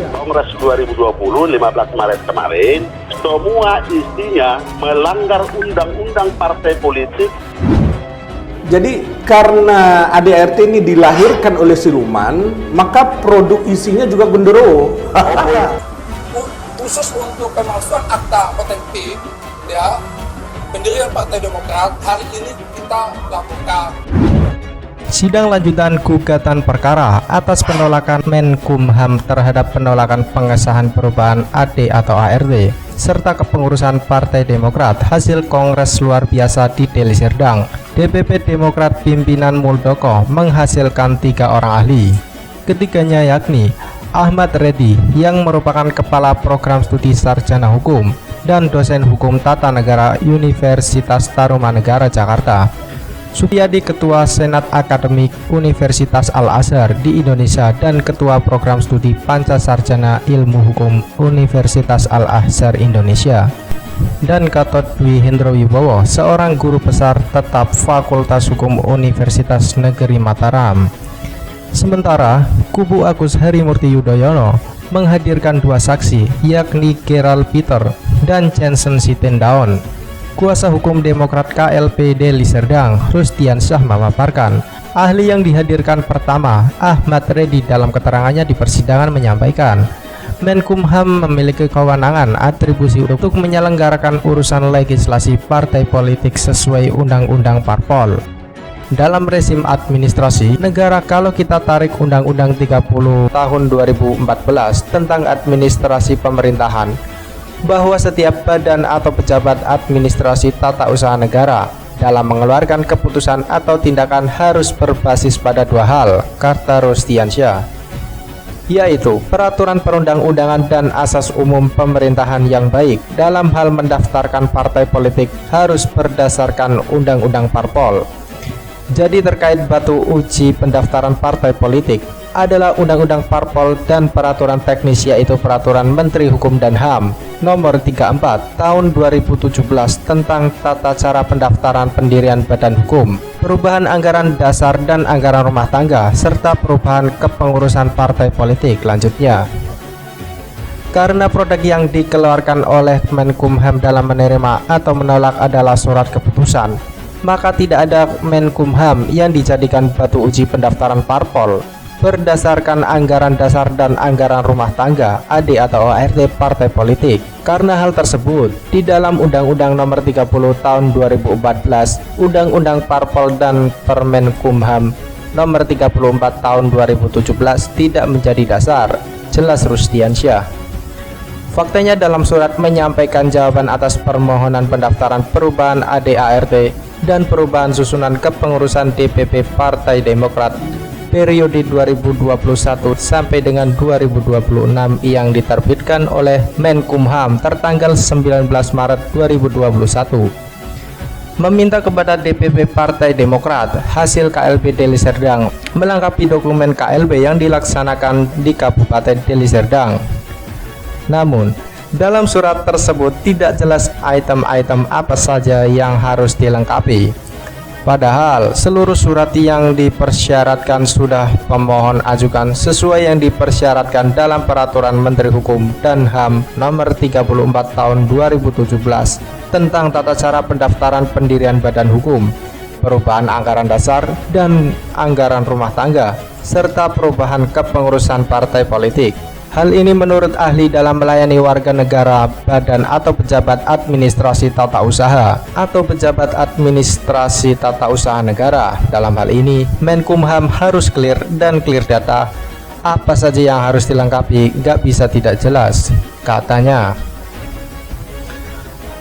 Kongres 2020 15 Maret kemarin, semua isinya melanggar undang-undang partai politik. Jadi karena ADART ini dilahirkan oleh siluman, maka produk isinya juga genderuwo. Khusus untuk pemalsuan akta otentik, ya, pendirian Partai Demokrat hari ini kita lakukan. Sidang lanjutan gugatan perkara atas penolakan Menkumham terhadap penolakan pengesahan perubahan AD atau ART serta kepengurusan Partai Demokrat hasil Kongres luar biasa di Deli Serdang. DPP Demokrat pimpinan Muldoko menghasilkan 3 orang ahli. Ketiganya yakni Ahmad Reddy yang merupakan Kepala Program Studi Sarjana Hukum dan dosen Hukum Tata Negara Universitas Tarumanegara Jakarta, Supyadi Ketua Senat Akademik Universitas Al-Azhar di Indonesia dan Ketua Program Studi Pancasarjana Ilmu Hukum Universitas Al-Azhar Indonesia, dan Gatot Dwi Hendro Wibowo, seorang guru besar tetap Fakultas Hukum Universitas Negeri Mataram. Sementara kubu Agus Harimurti Yudhoyono menghadirkan 2 saksi, yakni Gerald Peter dan Jensen Sitendaon. Kuasa hukum Demokrat KLP Deli Serdang, Rustiansyah, memaparkan ahli yang dihadirkan pertama, Ahmad Reddy, dalam keterangannya di persidangan menyampaikan Menkumham memiliki kewenangan atribusi untuk menyelenggarakan urusan legislasi partai politik sesuai Undang-Undang Parpol. Dalam rezim administrasi negara, kalau kita tarik Undang-Undang 30 tahun 2014 tentang administrasi pemerintahan, bahwa setiap badan atau pejabat administrasi tata usaha negara dalam mengeluarkan keputusan atau tindakan harus berbasis pada 2 hal, kata Rustiansyah, yaitu peraturan perundang-undangan dan asas umum pemerintahan yang baik. Dalam hal mendaftarkan partai politik harus berdasarkan Undang-Undang Parpol. Jadi terkait batu uji pendaftaran partai politik adalah Undang-Undang Parpol dan peraturan teknis, yaitu Peraturan Menteri Hukum dan HAM Nomor 34 Tahun 2017 tentang tata cara pendaftaran pendirian badan hukum, perubahan anggaran dasar dan anggaran rumah tangga, serta perubahan kepengurusan partai politik. Lanjutnya, karena produk yang dikeluarkan oleh Menkumham dalam menerima atau menolak adalah surat keputusan, maka tidak ada Menkumham yang dijadikan batu uji pendaftaran parpol berdasarkan anggaran dasar dan anggaran rumah tangga AD atau ART partai politik. Karena hal tersebut, di dalam Undang-Undang Nomor 30 Tahun 2014, Undang-Undang Parpol dan Permenkumham Nomor 34 Tahun 2017 tidak menjadi dasar, jelas Rustiansyah. Faktanya dalam surat menyampaikan jawaban atas permohonan pendaftaran perubahan AD ART dan perubahan susunan kepengurusan DPP Partai Demokrat periode 2021 sampai dengan 2026 yang diterbitkan oleh Menkumham tertanggal 19 Maret 2021, meminta kepada DPP Partai Demokrat hasil KLP Deli Serdang melengkapi dokumen KLP yang dilaksanakan di Kabupaten Deli Serdang. Namun dalam surat tersebut tidak jelas item-item apa saja yang harus dilengkapi. Padahal seluruh surat yang dipersyaratkan sudah pemohon ajukan sesuai yang dipersyaratkan dalam Peraturan Menteri Hukum dan HAM Nomor 34 Tahun 2017 tentang tata cara pendaftaran pendirian badan hukum, perubahan anggaran dasar dan anggaran rumah tangga, serta perubahan kepengurusan partai politik. Hal ini menurut ahli dalam melayani warga negara, badan atau pejabat administrasi tata usaha atau pejabat administrasi tata usaha negara. Dalam hal ini, Menkumham harus clear dan clear data. Apa saja yang harus dilengkapi, gak bisa tidak jelas, katanya.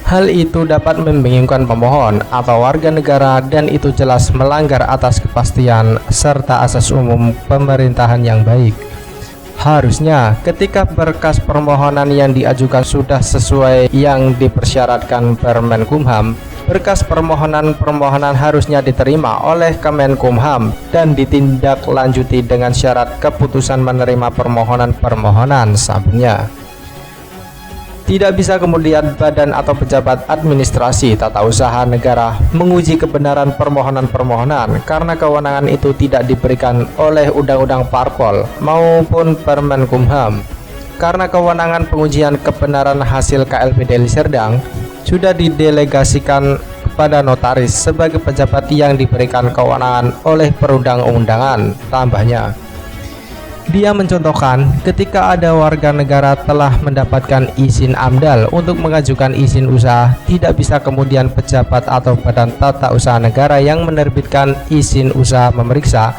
Hal itu dapat membingungkan pemohon atau warga negara dan itu jelas melanggar atas kepastian serta asas umum pemerintahan yang baik. Harusnya ketika berkas permohonan yang diajukan sudah sesuai yang dipersyaratkan Permenkumham, berkas permohonan harusnya diterima oleh Kemenkumham dan ditindaklanjuti dengan syarat keputusan menerima permohonan sambungnya. Tidak bisa kemudian badan atau pejabat administrasi tata usaha negara menguji kebenaran permohonan karena kewenangan itu tidak diberikan oleh Undang-Undang Parpol maupun Permenkumham. karena kewenangan pengujian kebenaran hasil KLB Deli Serdang sudah didelegasikan kepada notaris sebagai pejabat yang diberikan kewenangan oleh perundang-undangan. Tambahnya, dia mencontohkan ketika ada warga negara telah mendapatkan izin AMDAL untuk mengajukan izin usaha, tidak bisa kemudian pejabat atau badan tata usaha negara yang menerbitkan izin usaha memeriksa.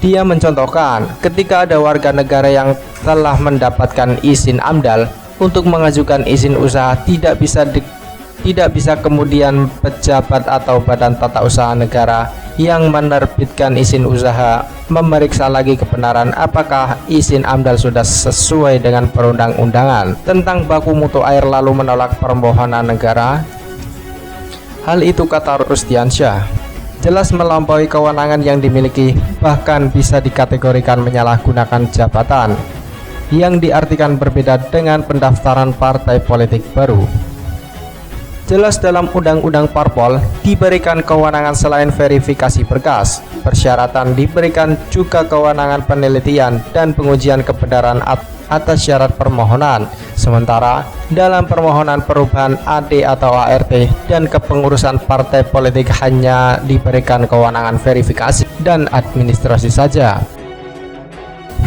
Dia mencontohkan ketika ada warga negara yang telah mendapatkan izin AMDAL untuk mengajukan izin usaha, tidak bisa kemudian pejabat atau badan tata usaha negara yang menerbitkan izin usaha memeriksa lagi kebenaran apakah izin AMDAL sudah sesuai dengan perundang-undangan tentang baku mutu air lalu menolak permohonan negara. Hal itu, kata Rustiansyah, jelas melampaui kewenangan yang dimiliki, bahkan bisa dikategorikan menyalahgunakan jabatan yang diartikan berbeda dengan pendaftaran partai politik baru. Jelas dalam Undang-Undang Parpol diberikan kewenangan selain verifikasi berkas, persyaratan diberikan juga kewenangan penelitian dan pengujian kebenaran atas syarat permohonan. Sementara dalam permohonan perubahan AD atau ART dan kepengurusan partai politik hanya diberikan kewenangan verifikasi dan administrasi saja.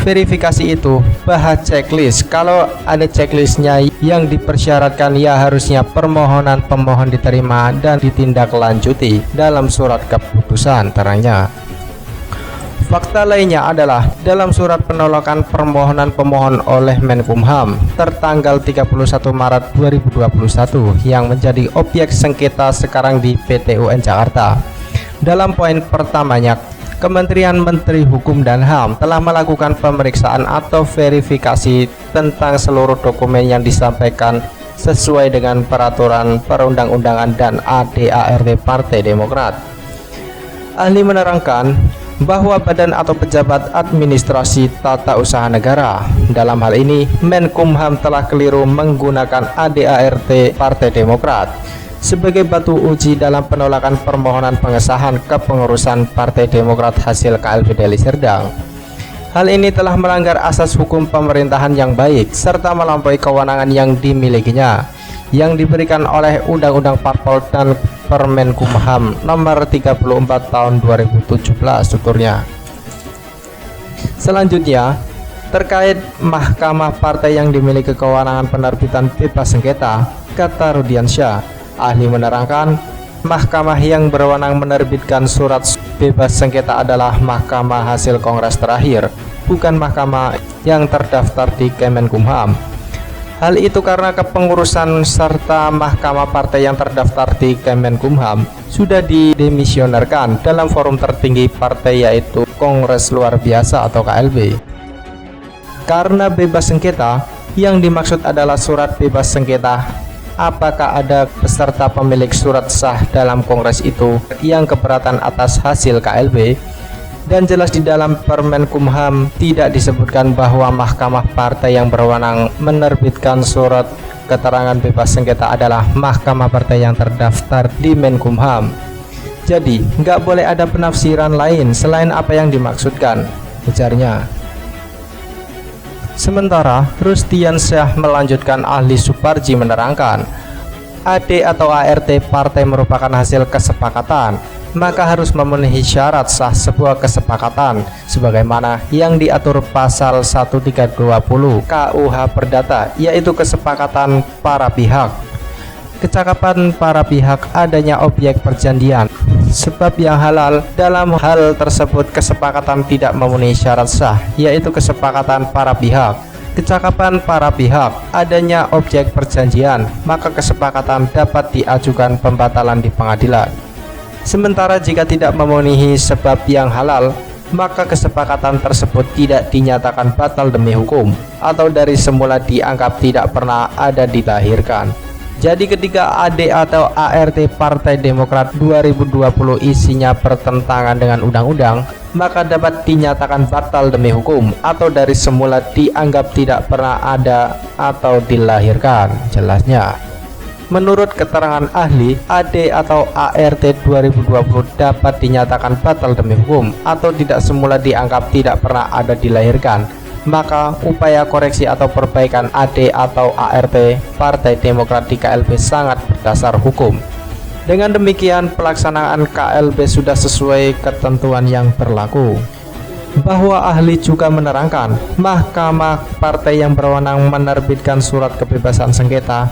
Verifikasi itu bahas checklist. Kalau ada checklistnya yang dipersyaratkan, ya harusnya permohonan pemohon diterima dan ditindaklanjuti dalam surat keputusan, terangnya. Fakta lainnya adalah dalam surat penolakan permohonan pemohon oleh Menkumham tertanggal 31 Maret 2021 yang menjadi objek sengketa sekarang di PT UN Jakarta. Dalam poin pertamanya, Kementerian Menteri Hukum dan HAM telah melakukan pemeriksaan atau verifikasi tentang seluruh dokumen yang disampaikan sesuai dengan peraturan perundang-undangan dan AD/ART Partai Demokrat. Ahli menerangkan bahwa badan atau pejabat administrasi tata usaha negara, dalam hal ini Menkumham, telah keliru menggunakan AD/ART Partai Demokrat sebagai batu uji dalam penolakan permohonan pengesahan kepengurusan Partai Demokrat hasil KLB Deli Serdang. Hal ini telah melanggar asas hukum pemerintahan yang baik serta melampaui kewenangan yang dimilikinya yang diberikan oleh Undang-Undang Parpol dan Permenkumham nomor 34 tahun 2017, tuturnya. Selanjutnya, terkait mahkamah partai yang dimiliki kewenangan penerbitan bebas sengketa, kata Rudiansyah, ahli menerangkan mahkamah yang berwenang menerbitkan surat bebas sengketa adalah mahkamah hasil kongres terakhir, bukan mahkamah yang terdaftar di Kemenkumham. Hal itu karena kepengurusan serta mahkamah partai yang terdaftar di Kemenkumham sudah didemisionerkan dalam forum tertinggi partai, yaitu Kongres Luar Biasa atau KLB. Karena bebas sengketa, yang dimaksud adalah surat bebas sengketa apakah ada peserta pemilik surat sah dalam kongres itu yang keberatan atas hasil KLB, dan jelas di dalam Permenkumham tidak disebutkan bahwa mahkamah partai yang berwenang menerbitkan surat keterangan bebas sengketa adalah mahkamah partai yang terdaftar di Menkumham. Jadi nggak boleh ada penafsiran lain selain apa yang dimaksudkan, ujarnya. Sementara Rustiansyah melanjutkan, ahli Suparji menerangkan, AD atau ART partai merupakan hasil kesepakatan, maka harus memenuhi syarat sah sebuah kesepakatan sebagaimana yang diatur pasal 1320 KUH Perdata, yaitu kesepakatan para pihak. Kecakapan para pihak adanya objek perjanjian, sebab yang halal dalam hal tersebut kesepakatan tidak memenuhi syarat sah, yaitu kesepakatan para pihak. Kecakapan para pihak adanya objek perjanjian, maka kesepakatan dapat diajukan pembatalan di pengadilan. Sementara jika tidak memenuhi sebab yang halal, maka kesepakatan tersebut tidak dinyatakan batal demi hukum atau dari semula dianggap tidak pernah ada dilahirkan. Jadi ketika AD atau ART Partai Demokrat 2020 isinya bertentangan dengan undang-undang, maka dapat dinyatakan batal demi hukum atau dari semula dianggap tidak pernah ada atau dilahirkan, jelasnya. Menurut keterangan ahli, AD atau ART 2020 dapat dinyatakan batal demi hukum atau tidak semula dianggap tidak pernah ada dilahirkan maka upaya koreksi atau perbaikan AD atau ART Partai Demokrat di KLB sangat berdasar hukum. Dengan demikian, pelaksanaan KLB sudah sesuai ketentuan yang berlaku. Bahwa ahli juga menerangkan, mahkamah partai yang berwenang menerbitkan surat kebebasan sengketa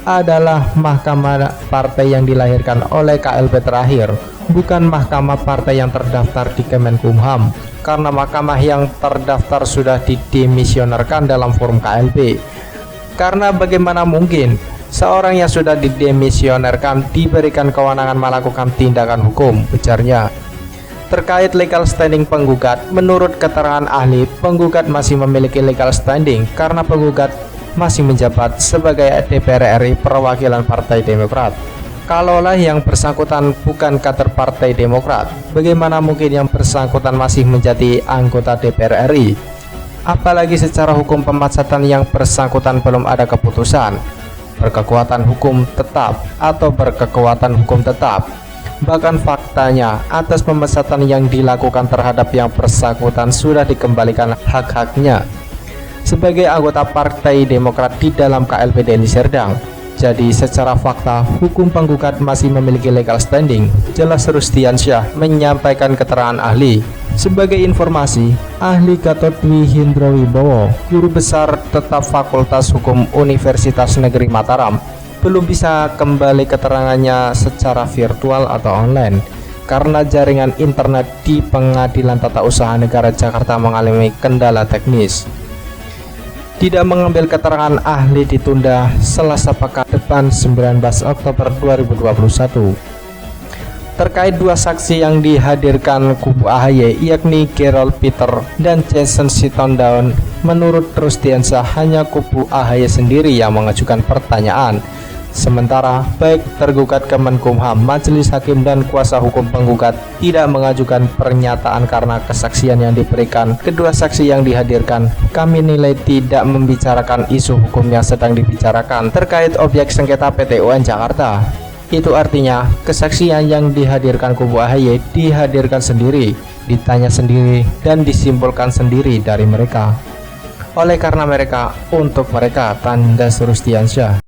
adalah mahkamah partai yang dilahirkan oleh KLB terakhir, bukan mahkamah partai yang terdaftar di Kemenkumham, karena mahkamah yang terdaftar sudah didemisionerkan dalam forum KLB. Karena bagaimana mungkin seorang yang sudah didemisionerkan diberikan kewenangan melakukan tindakan hukum, ujarnya. Terkait legal standing penggugat, menurut keterangan ahli, penggugat masih memiliki legal standing karena penggugat masih menjabat sebagai DPR RI perwakilan Partai Demokrat. Kalaulah yang bersangkutan bukan kader Partai Demokrat, bagaimana mungkin yang bersangkutan masih menjadi anggota DPR RI? Apalagi secara hukum pemecatan yang bersangkutan belum ada keputusan, berkekuatan hukum tetap atau berkekuatan hukum tetap. Bahkan faktanya, atas pemecatan yang dilakukan terhadap yang bersangkutan sudah dikembalikan hak-haknya sebagai anggota Partai Demokrat di dalam KLB Deli Serdang. Jadi secara fakta, hukum penggugat masih memiliki legal standing. Jelas Rustiansyah menyampaikan keterangan ahli. Sebagai informasi, ahli Gatot Dwi Hindro Wibowo, guru besar tetap Fakultas Hukum Universitas Negeri Mataram, belum bisa kembali keterangannya secara virtual atau online karena jaringan internet di Pengadilan Tata Usaha Negara Jakarta mengalami kendala teknis. Tidak mengambil keterangan ahli ditunda Selasa pekan depan 19 Oktober 2021. Terkait dua saksi yang dihadirkan kubu AHY, yakni Gerald Peter dan Jason Sitondaun, menurut Rustiansyah hanya kubu AHY sendiri yang mengajukan pertanyaan. Sementara baik tergugat Kemenkumham, majelis hakim dan kuasa hukum penggugat tidak mengajukan pernyataan karena kesaksian yang diberikan kedua saksi yang dihadirkan. Kami nilai tidak membicarakan isu hukum yang sedang dibicarakan terkait objek sengketa PT UN Jakarta. Itu artinya kesaksian yang dihadirkan kubu AHY dihadirkan sendiri, ditanya sendiri dan disimpulkan sendiri dari mereka. Oleh karena mereka, untuk mereka, tanda Rustiansyah.